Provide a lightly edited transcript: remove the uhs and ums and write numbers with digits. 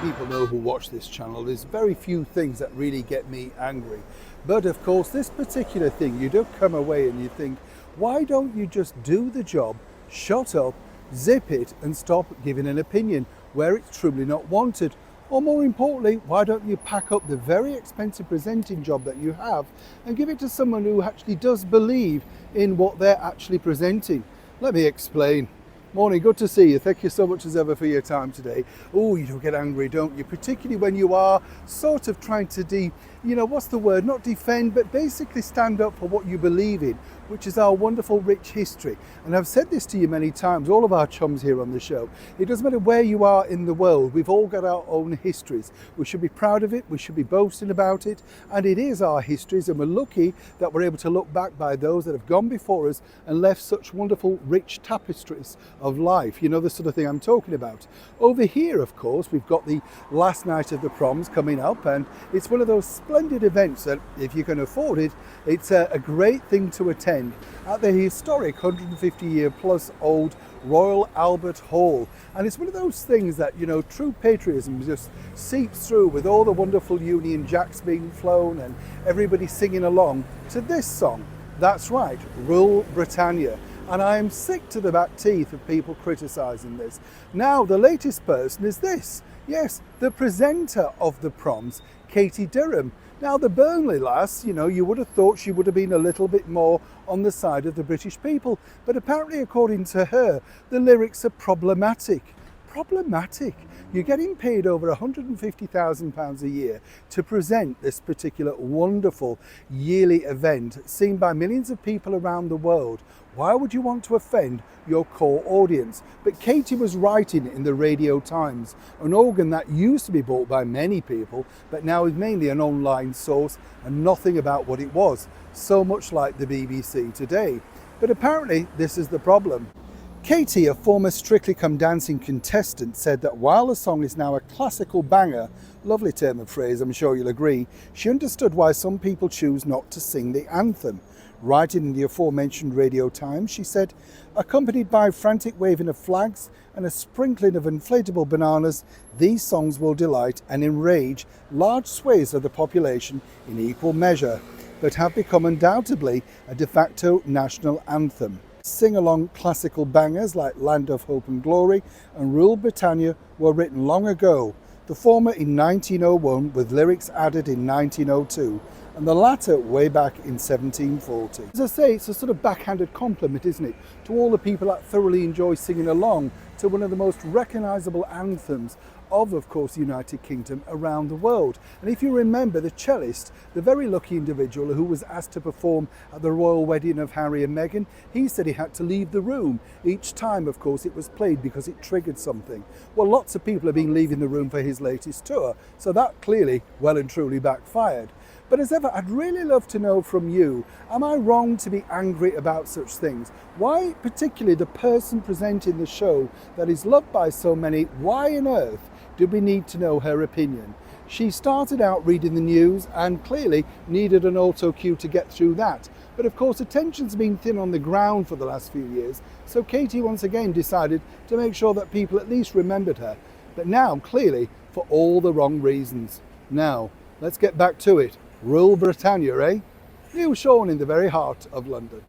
people know who watch this channel, there's very few things that really get me angry. But of course, this particular thing, you don't come away and you think, why don't you just do the job, shut up, zip it, and stop giving an opinion where it's truly not wanted? Or more importantly, why don't you pack up the very expensive presenting job that you have and give it to someone who actually does believe in what they're actually presenting? Let me explain. Morning, good to see you. Thank you so much as ever for your time today. Oh, you don't get angry, don't you? Particularly when you are sort of trying to not defend, but basically stand up for what you believe in, which is our wonderful, rich history. And I've said this to you many times, all of our chums here on the show. It doesn't matter where you are in the world, we've all got our own histories. We should be proud of it, we should be boasting about it, and it is our histories, and we're lucky that we're able to look back by those that have gone before us and left such wonderful, rich tapestries of life. You know the sort of thing I'm talking about. Over here, of course, we've got the last night of the proms coming up, and it's one of those splendid events that, if you can afford it, it's a great thing to attend at the historic 150-year plus old Royal Albert Hall. And it's one of those things that, true patriotism just seeps through, with all the wonderful Union Jacks being flown and everybody singing along to this song. That's right, Rule Britannia. And I am sick to the back teeth of people criticising this. Now, the latest person is this. Yes, the presenter of the proms, Katie Durham. Now, the Burnley lass, you would have thought she would have been a little bit more on the side of the British people. But apparently, according to her, the lyrics are problematic. Problematic. You're getting paid over £150,000 a year to present this particular wonderful yearly event seen by millions of people around the world. Why would you want to offend your core audience? But Katie was writing in the Radio Times, an organ that used to be bought by many people, but now is mainly an online source and nothing about what it was, so much like the BBC today. But apparently this is the problem. Katie, a former Strictly Come Dancing contestant, said that while the song is now a classical banger, lovely term of phrase, I'm sure you'll agree, she understood why some people choose not to sing the anthem. Writing in the aforementioned Radio Times, she said, accompanied by frantic waving of flags and a sprinkling of inflatable bananas, these songs will delight and enrage large swathes of the population in equal measure, but have become undoubtedly a de facto national anthem. Sing-along classical bangers like Land of Hope and Glory and Rule Britannia were written long ago, the former in 1901 with lyrics added in 1902, and the latter way back in 1740. As I say, it's a sort of backhanded compliment, isn't it, to all the people that thoroughly enjoy singing along to one of the most recognisable anthems of course, the United Kingdom around the world. And if you remember, the cellist, the very lucky individual who was asked to perform at the royal wedding of Harry and Meghan, he said he had to leave the room each time, of course, it was played because it triggered something. Well, lots of people have been leaving the room for his latest tour, so that clearly well and truly backfired. But as ever, I'd really love to know from you, am I wrong to be angry about such things? Why particularly the person presenting the show that is loved by so many, why on earth do we need to know her opinion? She started out reading the news and clearly needed an auto cue to get through that. But of course, attention's been thin on the ground for the last few years, so Katie once again decided to make sure that people at least remembered her. But now, clearly, for all the wrong reasons. Now, let's get back to it. Rule Britannia, eh? Neil Sean in the very heart of London.